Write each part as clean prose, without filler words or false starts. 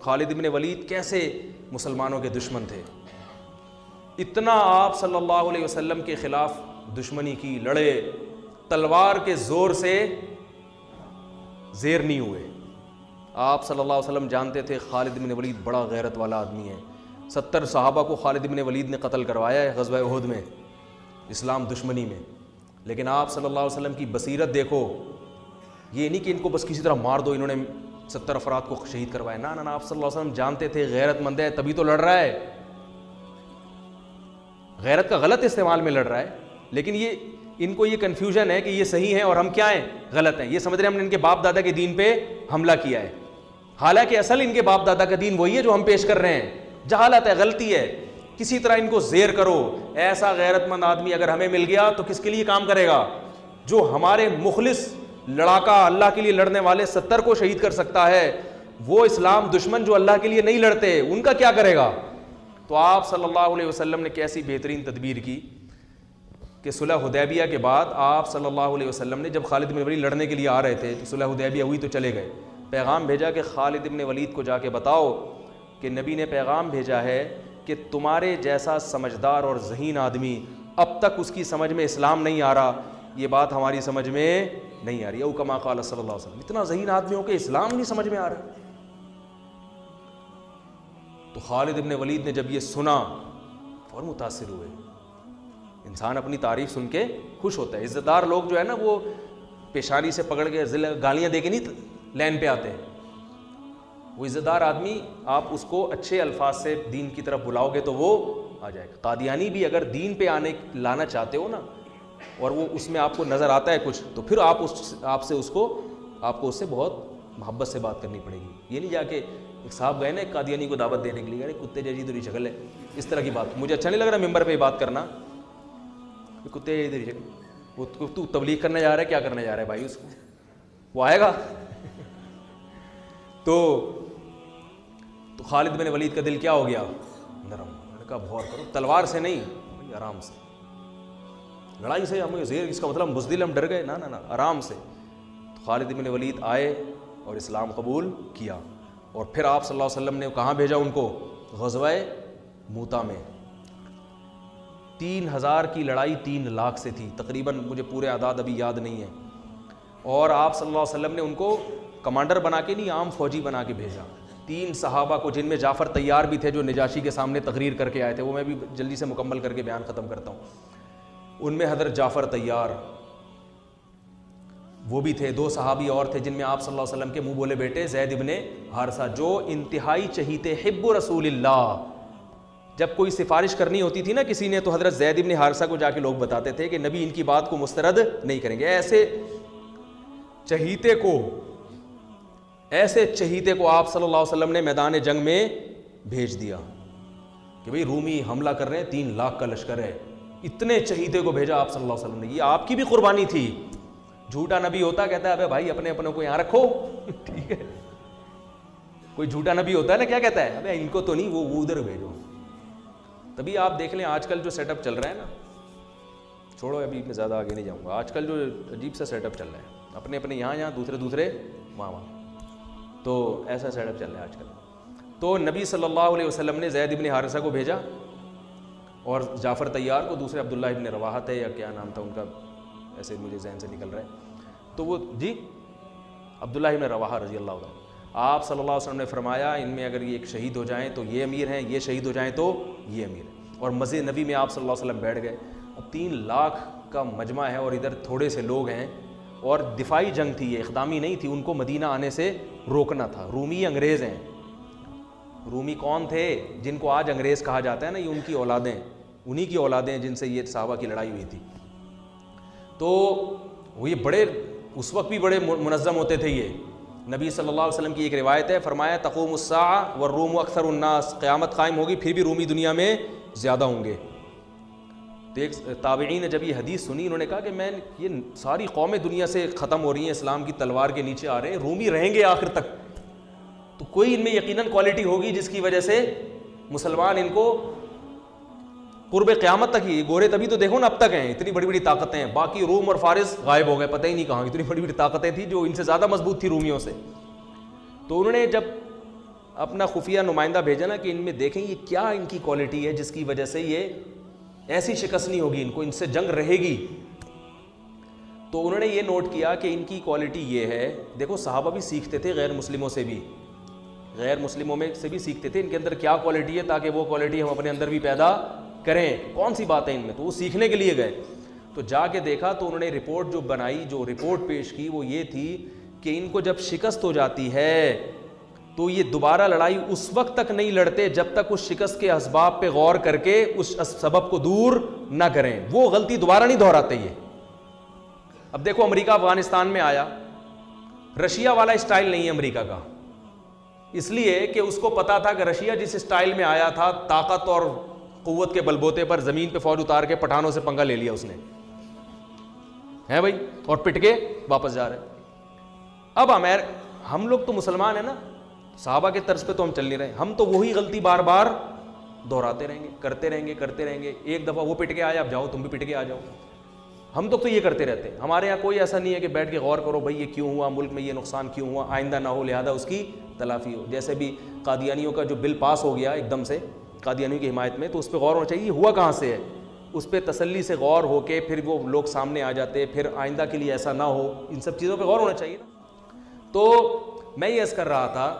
خالد ابن ولید کیسے مسلمانوں کے دشمن تھے، اتنا آپ صلی اللہ علیہ وسلم کے خلاف دشمنی کی، لڑے، تلوار کے زور سے زیر نہیں ہوئے۔ آپ صلی اللہ علیہ وسلم جانتے تھے خالد بن ولید بڑا غیرت والا آدمی ہے، 70 صحابہ کو خالد بن ولید نے قتل کروایا ہے غزوہ احد میں، اسلام دشمنی میں، لیکن آپ صلی اللہ علیہ وسلم کی بصیرت دیکھو، یہ نہیں کہ ان کو بس کسی طرح مار دو، انہوں نے 70 افراد کو شہید کروایا، نہ نہ، آپ صلی اللہ علیہ وسلم جانتے تھے غیرت مند ہے تبھی تو لڑ رہا ہے، غیرت کا غلط استعمال میں لڑ رہا ہے، لیکن یہ ان کو یہ کنفیوژن ہے کہ یہ صحیح ہیں اور ہم کیا ہیں، غلط ہیں، یہ سمجھ رہے ہیں ہم نے ان کے باپ دادا کے دین پہ حملہ کیا ہے، حالانکہ اصل ان کے باپ دادا کا دین وہی ہے جو ہم پیش کر رہے ہیں، جہالت ہے، غلطی ہے، کسی طرح ان کو زیر کرو۔ ایسا غیرت مند آدمی اگر ہمیں مل گیا تو کس کے لیے کام کرے گا؟ جو ہمارے مخلص لڑاکا اللہ کے لیے لڑنے والے 70 کو شہید کر سکتا ہے، وہ اسلام دشمن جو اللہ کے لیے نہیں لڑتے ان کا کیا کرے گا؟ تو آپ صلی اللہ علیہ وسلم نے کیسی بہترین تدبیر کی کہ صلح حدیبیہ کے بعد آپ صلی اللہ علیہ وسلم نے جب خالد بن ولید لڑنے کے لیے آ رہے تھے تو صلح حدیبیہ ہوئی تو چلے گئے، پیغام بھیجا کہ خالد بن ولید کو جا کے بتاؤ کہ نبی نے پیغام بھیجا ہے کہ تمہارے جیسا سمجھدار اور ذہین آدمی اب تک اس کی سمجھ میں اسلام نہیں آ رہا، یہ بات ہماری سمجھ میں نہیں آ رہی، او کما قال صلی اللہ علیہ وسلم، اتنا ذہین آدمی ہو کہ اسلام نہیں سمجھ میں آ رہا۔ تو خالد بن ولید نے جب یہ سنا فوراً متاثر ہوئے، انسان اپنی تعریف سن کے خوش ہوتا ہے، عزت دار لوگ جو ہے نا وہ پیشانی سے پکڑ کے گالیاں دے کے نہیں لین پہ آتے ہیں، وہ عزت دار آدمی آپ اس کو اچھے الفاظ سے دین کی طرف بلاؤ گے تو وہ آ جائے گا۔ قادیانی بھی اگر دین پہ لانا چاہتے ہو نا اور وہ اس میں آپ کو نظر آتا ہے کچھ تو پھر آپ کو اس سے بہت محبت سے بات کرنی پڑے گی، یہ نہیں جا کے ایک صاحب گئے نا ایک قادیانی کو دعوت دینے کے لیے، ارے کتے جیسی تیری شکل ہے، اس طرح کی بات مجھے اچھا نہیں لگ رہا ممبر پہ بات کرنا، کتے جیسی تیری شکل، تو تبلیغ کرنے جا رہا ہے، کیا کرنے جا رہا ہے بھائی، اس کو وہ آئے گا۔ تو خالد بن ولید کا دل کیا ہو گیا؟ نرم، میں نے کہا غور کرو، تلوار سے نہیں، آرام سے، لڑائی سے ہمیں زیر، اس کا مطلب بزدل ہم ڈر گئے، نہ نہ نہ، آرام سے۔ تو خالد بن ولید آئے اور اسلام قبول کیا، اور پھر آپ صلی اللہ علیہ وسلم نے کہاں بھیجا ان کو؟ غزوہ موتا میں۔ 3000 کی لڑائی 3 لاکھ سے تھی تقریباً، مجھے پورے اعداد ابھی یاد نہیں ہیں، اور آپ صلی اللہ علیہ وسلم نے ان کو کمانڈر بنا کے نہیں، عام فوجی بنا کے بھیجا۔ 3 صحابہ کو، جن میں جعفر طیار بھی تھے جو نجاشی کے سامنے تقریر کر کے آئے تھے، وہ میں بھی جلدی سے مکمل کر کے بیان ختم کرتا ہوں، ان میں حضرت جعفر طیار وہ بھی تھے، 2 صحابی اور تھے جن میں آپ صلی اللہ علیہ وسلم کے منہ بولے بیٹے زید ابن حارثہ، جو انتہائی چہیتے حب رسول اللہ، جب کوئی سفارش کرنی ہوتی تھی نا کسی نے تو حضرت زید ابن حارثہ کو جا کے لوگ بتاتے تھے کہ نبی ان کی بات کو مسترد نہیں کریں گے۔ ایسے چہیتے کو آپ صلی اللہ علیہ وسلم نے میدان جنگ میں بھیج دیا کہ بھئی رومی حملہ کر رہے ہیں، 3 لاکھ کا لشکر ہے، اتنے چہیتے کو بھیجا آپ صلی اللہ علیہ وسلم نے، یہ آپ کی بھی قربانی تھی۔ جھوٹا نبی ہوتا کہتا ہے ابے بھائی اپنے کو یہاں رکھو، ٹھیک ہے، کوئی جھوٹا نبی ہوتا ہے نا کیا کہتا ہے، ابے ان کو تو نہیں، وہ ادھر بھیجو۔ تبھی آپ دیکھ لیں آج کل جو سیٹ اپ چل رہا ہے نا، چھوڑو ابھی میں زیادہ آگے نہیں جاؤں گا، آج کل جو عجیب سا سیٹ اپ چل رہا ہے، اپنے یہاں دوسرے وہاں، تو ایسا سیٹ اپ چل رہا ہے آج کل۔ تو نبی صلی اللہ علیہ وسلم نے زید ابن حارثہ کو بھیجا اور جعفر طیار کو، دوسرے عبداللہ ابن رواحہ تھے یا کیا نام تھا ان کا، ایسے مجھے ذہن سے نکل رہا ہے، تو وہ عبداللہ ابن رواحہ رضی اللہ عنہ۔ آپ صلی اللہ علیہ وسلم نے فرمایا ان میں اگر یہ ایک شہید ہو جائیں تو یہ امیر ہیں، یہ شہید ہو جائیں تو یہ امیر ہے، اور مسجد نبی میں آپ صلی اللہ علیہ وسلم بیٹھ گئے۔ اب 3 لاکھ کا مجمع ہے اور ادھر تھوڑے سے لوگ ہیں، اور دفاعی جنگ تھی، یہ اقدامی نہیں تھی، ان کو مدینہ آنے سے روکنا تھا۔ رومی انگریز ہیں، رومی کون تھے؟ جن کو آج انگریز کہا جاتا ہے نا، یہ ان کی اولادیں، انہی کی اولادیں جن سے یہ صحابہ کی لڑائی ہوئی تھی۔ تو وہ یہ بڑے اس وقت بھی بڑے منظم ہوتے تھے یہ۔ نبی صلی اللہ علیہ وسلم کی ایک روایت ہے، فرمایا تقوم الساعہ والروم اکثر الناس، قیامت قائم ہوگی پھر بھی رومی دنیا میں زیادہ ہوں گے۔ تو ایک تابعین نے جب یہ حدیث سنی، انہوں نے کہا کہ یہ ساری قومیں دنیا سے ختم ہو رہی ہیں، اسلام کی تلوار کے نیچے آ رہے ہیں، رومی رہیں گے آخر تک، تو کوئی ان میں یقیناً کوالٹی ہوگی جس کی وجہ سے مسلمان ان کو قرب قیامت تک ہی، گورے تبھی تو دیکھو نا اب تک ہیں، اتنی بڑی بڑی طاقتیں ہیں، باقی روم اور فارس غائب ہو گئے، پتہ ہی نہیں کہاں، اتنی بڑی بڑی طاقتیں تھیں جو ان سے زیادہ مضبوط تھی رومیوں سے۔ تو انہوں نے جب اپنا خفیہ نمائندہ بھیجا نا کہ ان میں دیکھیں یہ کیا ان کی کوالٹی ہے جس کی وجہ سے یہ ایسی شکست نہیں ہوگی، ان کو ان سے جنگ رہے گی. تو انہوں نے یہ نوٹ کیا کہ ان کی کوالٹی یہ ہے. دیکھو صحابہ بھی سیکھتے تھے غیر مسلموں سے بھی، غیر مسلموں میں سے بھی سیکھتے تھے ان کے اندر کیا کوالٹی ہے تاکہ وہ کوالٹی ہم اپنے اندر بھی پیدا کریں. کون سی بات ہے ان میں، تو وہ سیکھنے کے لیے گئے. تو جا کے دیکھا تو انہوں نے رپورٹ جو بنائی، جو رپورٹ پیش کی وہ یہ تھی کہ ان کو جب شکست ہو جاتی ہے تو یہ دوبارہ لڑائی اس وقت تک نہیں لڑتے جب تک اس شکست کے اسباب پہ غور کر کے اس سبب کو دور نہ کریں. وہ غلطی دوبارہ نہیں دہراتے یہ. اب دیکھو امریکہ افغانستان میں آیا، رشیا والا اسٹائل نہیں ہے امریکہ کا، اس لیے کہ اس کو پتا تھا کہ رشیا جس اسٹائل میں آیا تھا طاقت اور قوت کے بلبوتے پر زمین پہ فوج اتار کے پٹھانوں سے پنگا لے لیا اس نے، ہے بھائی، اور پٹ کے واپس جا رہے. اب ہم لوگ تو مسلمان ہیں نا، صحابہ کے طرز پہ تو ہم چل نہیں رہے، ہم تو وہی غلطی بار بار دہراتے رہیں گے، کرتے رہیں گے. ایک دفعہ وہ پٹ کے آیا، اب جاؤ تم بھی پٹ کے آ جاؤ. ہم تو یہ کرتے رہتے ہیں. ہمارے یہاں کوئی ایسا نہیں ہے کہ بیٹھ کے غور کرو بھائی یہ کیوں ہوا، ملک میں یہ نقصان کیوں ہوا، آئندہ نہ ہو لہذا اس کی تلافی ہو. جیسے بھی قادیانیوں کا جو بل پاس ہو گیا ایک دم سے قادیانیوں کی حمایت میں، تو اس پہ غور ہونا چاہیے یہ ہوا کہاں سے ہے، اس پہ تسلی سے غور ہو کے پھر وہ لوگ سامنے آ جاتے، پھر آئندہ کے لیے ایسا نہ ہو. ان سب چیزوں پہ غور ہونا چاہیے نا. تو میں یہ عرض کر رہا تھا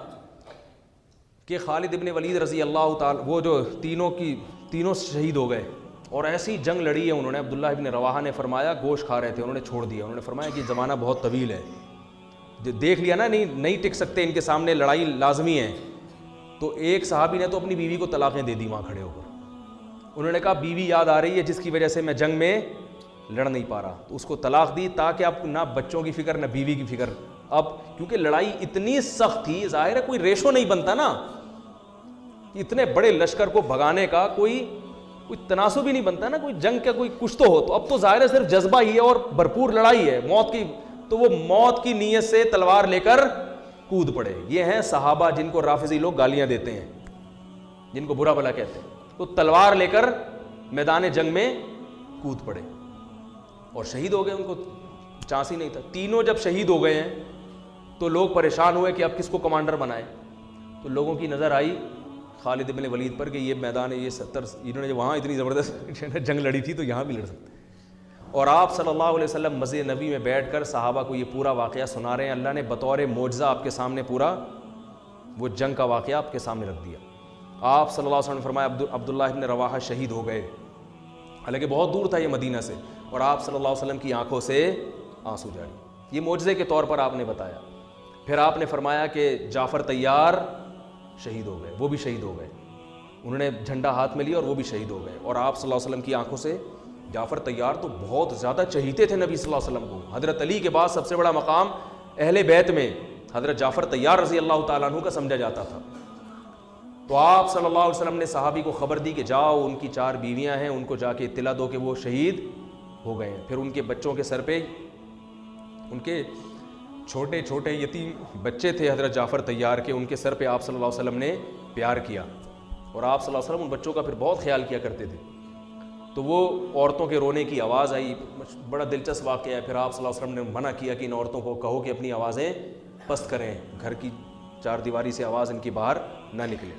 کہ خالد ابن ولید رضی اللہ تعالی، وہ جو تینوں شہید ہو گئے اور ایسی جنگ لڑی ہے انہوں نے. عبداللہ ابن رواحہ نے فرمایا، گوشت کھا رہے تھے انہوں نے چھوڑ دیا، انہوں نے فرمایا کہ زمانہ بہت طویل ہے، دیکھ لیا نا نہیں ٹک سکتے، ان کے سامنے لڑائی لازمی ہے. تو ایک صحابی نے تو اپنی بیوی کو طلاقیں دے دی وہاں کھڑے ہو کر. انہوں نے کہا بیوی یاد آ رہی ہے جس کی وجہ سے میں جنگ میں لڑ نہیں پا رہا، تو اس کو طلاق دی تاکہ اب نہ بچوں کی فکر نہ بیوی کی فکر. اب کیونکہ لڑائی اتنی سخت تھی، ظاہر ہے کوئی ریشو نہیں بنتا نا، اتنے بڑے لشکر کو بھگانے کا کوئی تناسب ہی نہیں بنتا نا، کوئی جنگ کا کوئی کچھ تو ہو. تو اب تو ظاہر ہے صرف جذبہ ہی ہے اور بھرپور لڑائی ہے موت کی. تو وہ موت کی نیت سے تلوار لے کر کود پڑے. یہ ہیں صحابہ جن کو رافضی لوگ گالیاں دیتے ہیں، جن کو برا بھلا کہتے ہیں. تو تلوار لے کر میدان جنگ میں کود پڑے اور شہید ہو گئے. ان کو چانس ہی نہیں تھا. تینوں جب شہید ہو گئے ہیں تو لوگ پریشان ہوئے کہ اب کس کو کمانڈر بنائے. تو لوگوں کی نظر آئی خالد ابن ولید پر کہ یہ میدان ہے، یہ 70 انہوں نے وہاں اتنی زبردست جنگ لڑی تھی تو یہاں بھی لڑ سکتے. اور آپ صلی اللہ علیہ وسلم مسجد نبی میں بیٹھ کر صحابہ کو یہ پورا واقعہ سنا رہے ہیں. اللہ نے بطور معجزہ آپ کے سامنے پورا وہ جنگ کا واقعہ آپ کے سامنے رکھ دیا. آپ صلی اللہ علیہ وسلم نے فرمایا عبداللہ ابن رواحہ شہید ہو گئے، حالانکہ بہت دور تھا یہ مدینہ سے، اور آپ صلی اللہ علیہ وسلم کی آنکھوں سے آنسو جاری. یہ معجزے کے طور پر آپ نے بتایا. پھر آپ نے فرمایا کہ جعفر طیار شہید ہو گئے، وہ بھی شہید ہو گئے. انہوں نے جھنڈا ہاتھ میں لیا اور وہ بھی شہید ہو گئے. اور آپ صلی اللہ علیہ وسلم کی آنکھوں سے جعفر طیار تو بہت زیادہ چہیتے تھے نبی صلی اللہ علیہ وسلم کو. حضرت علی کے بعد سب سے بڑا مقام اہل بیت میں حضرت جعفر طیار رضی اللہ تعالیٰ عنہ کا سمجھا جاتا تھا. تو آپ صلی اللہ علیہ وسلم نے صحابی کو خبر دی کہ جاؤ ان کی 4 بیویاں ہیں، ان کو جا کے اطلاع دو کہ وہ شہید ہو گئے ہیں. پھر ان کے بچوں کے سر پہ ان کے چھوٹے چھوٹے یتیم بچے تھے حضرت جعفر طیار کے، ان کے سر پہ آپ صلی اللہ علیہ وسلم نے پیار کیا. اور آپ صلی اللہ علیہ وسلم ان بچوں کا پھر بہت خیال کیا کرتے تھے. تو وہ عورتوں کے رونے کی آواز آئی، بڑا دلچسپ واقعہ ہے. پھر آپ صلی اللہ علیہ وسلم نے منع کیا کہ ان عورتوں کو کہو کہ اپنی آوازیں پست کریں، گھر کی 4 دیواری سے آواز ان کی باہر نہ نکلے.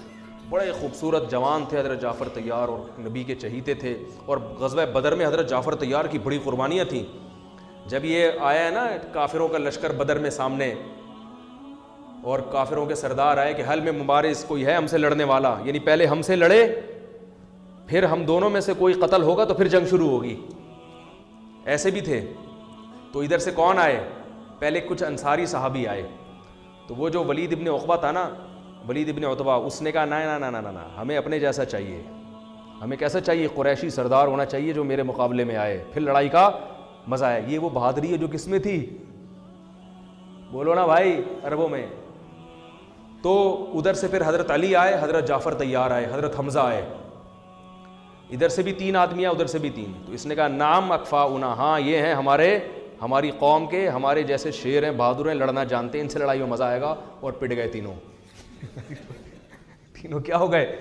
بڑے خوبصورت جوان تھے حضرت جعفر طیار اور نبی کے چہیتے تھے. اور غزوہ بدر میں حضرت جعفر طیار کی بڑی قربانیاں تھیں. جب یہ آیا ہے نا کافروں کا لشکر بدر میں سامنے، اور کافروں کے سردار آئے کہ حل میں مبارز کوئی ہے ہم سے لڑنے والا، یعنی پہلے ہم سے لڑے پھر ہم دونوں میں سے کوئی قتل ہوگا تو پھر جنگ شروع ہوگی. ایسے بھی تھے. تو ادھر سے کون آئے؟ پہلے کچھ انصاری صحابی آئے. تو وہ جو ولید ابن عقبہ تھا نا، ولید ابن عتبہ، اس نے کہا نہ ہمیں اپنے جیسا چاہیے. ہمیں کیسا چاہیے؟ قریشی سردار ہونا چاہیے جو میرے مقابلے میں آئے، پھر لڑائی کا مزہ آئے. یہ وہ بہادری ہے جو کس میں تھی؟ بولو نا بھائی، عربوں میں. تو ادھر سے پھر حضرت علی آئے، حضرت جعفر طیار آئے، حضرت حمزہ آئے. ادھر سے بھی 3 آدمی ادھر سے بھی 3. تو اس نے کہا نام اکفاؤنا، ہاں یہ ہیں ہماری قوم کے، ہمارے جیسے شیر ہیں، بہادر ہیں، لڑنا جانتے ہیں، ان سے لڑائی میں مزہ آئے گا. اور پٹ گئے تینوں. تینوں کیا ہو گئے؟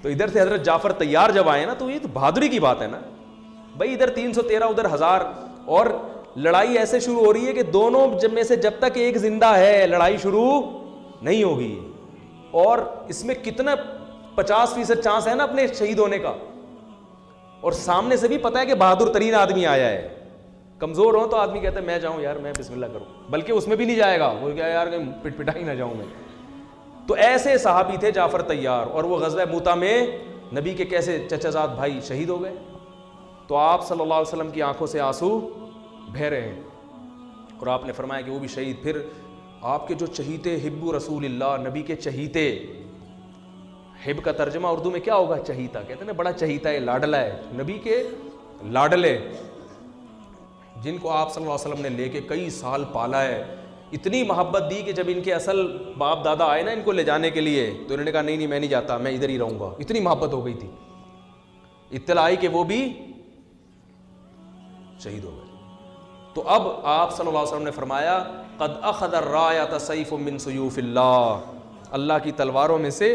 تو ادھر سے حضرت جعفر طیار جب آئے نا تو یہ تو بہادری کی بات ہے نا بھائی. ادھر 313 ادھر 1000، اور لڑائی ایسے شروع ہو رہی ہے کہ دونوں میں سے جب تک ایک زندہ ہے لڑائی شروع نہیں ہوگی. اور اس میں کتنا 50% چانس ہے نا اپنے شہید ہونے کا, اور سامنے سے بھی پتا ہے کہ بہادر ترین آدمی آیا ہے. کمزور ہو تو آدمی کہتا ہے میں جاؤں یار, میں بسم اللہ کروں, بلکہ اس میں بھی نہیں جائے گا, وہ کیا یار پٹ پٹائی نہ جاؤں میں. تو ایسے صحابی تھے جعفر طیار, اور وہ غزوہ موتا میں نبی کے کیسے چچا زاد بھائی شہید ہو گئے. تو آپ صلی اللہ علیہ وسلم کی آنکھوں سے آنسو بہہ رہے ہیں, اور آپ نے فرمایا کہ وہ بھی شہید. پھر آپ کے جو چہیتے حب رسول اللہ, نبی کے چہیتے, حب کا ترجمہ اردو میں کیا ہوگا؟ چہیتا. کہتے ہیں نا بڑا چہیتا ہے, لاڈلا ہے, نبی کے لاڈلے, جن کو آپ صلی اللہ علیہ وسلم نے لے کے کئی سال پالا ہے, اتنی محبت دی کہ جب ان کے اصل باپ دادا آئے نا ان کو لے جانے کے لیے, تو انہوں نے کہا نہیں میں نہیں جاتا, میں ادھر ہی رہوں گا. اتنی محبت ہو گئی تھی. اطلاع آئی کہ وہ بھی شہید ہو گئے. تو اب آپ صلی اللہ علیہ وسلم نے فرمایا قد اخذ الرایۃ سیف من سیوف اللہ, اللہ کی تلواروں میں سے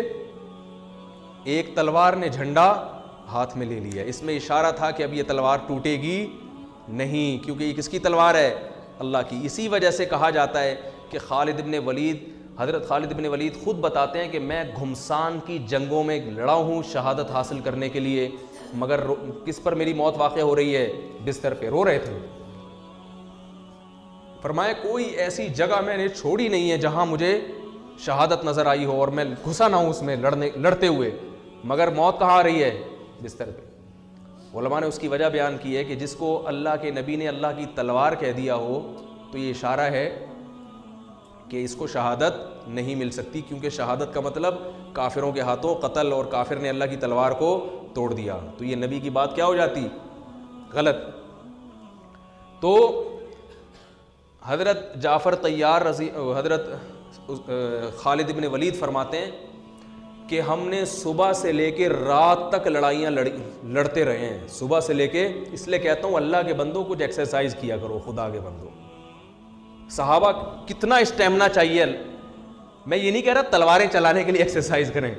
ایک تلوار نے جھنڈا ہاتھ میں لے لیا. اس میں اشارہ تھا کہ اب یہ تلوار ٹوٹے گی نہیں, کیونکہ یہ کس کی تلوار ہے؟ اللہ کی. اسی وجہ سے کہا جاتا ہے کہ خالد ابن ولید, حضرت خالد ابن ولید خود بتاتے ہیں کہ میں گھمسان کی جنگوں میں لڑا ہوں شہادت حاصل کرنے کے لیے, مگر کس پر میری موت واقع ہو رہی ہے؟ بستر پہ رو رہے تھے. فرمایا کوئی ایسی جگہ میں نے چھوڑی نہیں ہے جہاں مجھے شہادت نظر آئی ہو اور میں گھسا نہ ہوں اس میں لڑتے ہوئے, مگر موت کہاں آ رہی ہے؟ بستر پہ. علماء نے اس کی وجہ بیان کی ہے کہ جس کو اللہ کے نبی نے اللہ کی تلوار کہہ دیا ہو تو یہ اشارہ ہے کہ اس کو شہادت نہیں مل سکتی, کیونکہ شہادت کا مطلب کافروں کے ہاتھوں قتل, اور کافر نے اللہ کی تلوار کو توڑ دیا, تو یہ نبی کی بات کیا ہو جاتی؟ غلط. تو حضرت جعفر طیار حضرت خالد ابن ولید فرماتے ہیں کہ ہم نے صبح سے لے کے رات تک لڑائیاں لڑتے رہے ہیں, صبح سے لے کے. اس لیے کہتا ہوں اللہ کے بندوں کچھ ایکسرسائز کیا کرو, خدا کے بندوں. صحابہ کتنا اسٹیمنا چاہیے. میں یہ نہیں کہہ رہا تلواریں چلانے کے لیے ایکسرسائز کریں,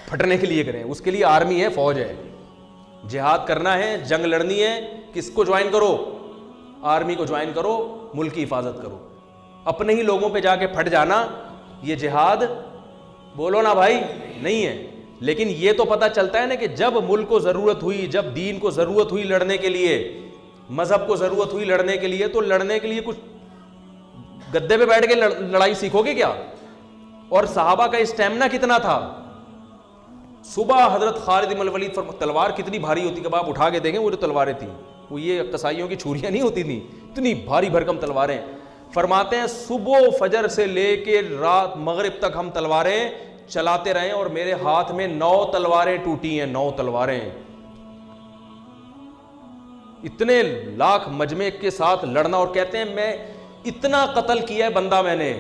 پھٹنے کے لیے کریں, اس کے لیے آرمی ہے, فوج ہے. جہاد کرنا ہے, جنگ لڑنی ہے, کس کو جوائن کرو؟ آرمی کو جوائن کرو, ملک کی حفاظت کرو. اپنے ہی لوگوں پہ جا کے پھٹ جانا یہ جہاد بولو نا بھائی نہیں ہے. لیکن یہ تو پتہ چلتا ہے نا کہ جب ملک کو ضرورت ہوئی, جب دین کو ضرورت ہوئی لڑنے کے لیے, مذہب کو ضرورت ہوئی لڑنے کے لیے, تو لڑنے کے لیے کچھ گدے پہ بیٹھ کے لڑائی سیکھو گے کیا؟ اور صحابہ کا اسٹیمنا کتنا تھا. صبح حضرت خالد بن الولید تلوار کتنی بھاری ہوتی کہ آپ اٹھا کے دیکھیں, وہ جو تلواریں تھیں وہ یہ قصائیوں کی چھریاں نہیں ہوتی تھیں, اتنی بھاری بھرکم تلواریں. فرماتے ہیں صبح فجر سے لے کے رات مغرب تک ہم تلواریں چلاتے رہے, اور میرے ہاتھ میں 9 تلواریں ٹوٹی ہیں, 9 تلواریں. اتنے لاکھ مجمع کے ساتھ لڑنا, اور کہتے ہیں میں اتنا قتل کیا ہے بندہ میں نے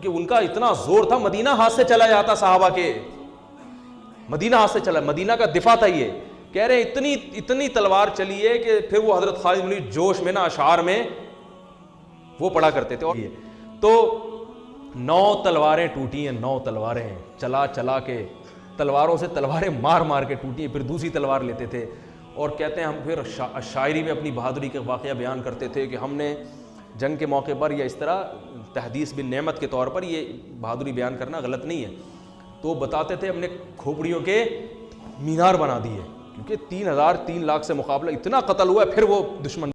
کہ ان کا اتنا زور تھا, مدینہ ہاتھ سے چلا جاتا صحابہ کے, مدینہ ہاتھ سے چلا, مدینہ کا دفاع تھا یہ. کہہ رہے ہیں اتنی تلوار چلی ہے کہ پھر وہ حضرت خالد بن ولید جوش میں نا اشعار میں وہ پڑھا کرتے تھے. تو 9 تلواریں ٹوٹی ہیں, 9 تلواریں چلا چلا کے, تلواروں سے تلواریں مار مار کے ٹوٹی ہیں, پھر دوسری تلوار لیتے تھے. اور کہتے ہیں ہم پھر شاعری میں اپنی بہادری کے واقعہ بیان کرتے تھے کہ ہم نے جنگ کے موقع پر یا اس طرح تحدیث بن نعمت کے طور پر, یہ بہادری بیان کرنا غلط نہیں ہے, تو بتاتے تھے ہم نے کھوپڑیوں کے مینار بنا دیے, کیونکہ 3 لاکھ سے مقابلہ اتنا قتل ہوا ہے, پھر وہ دشمن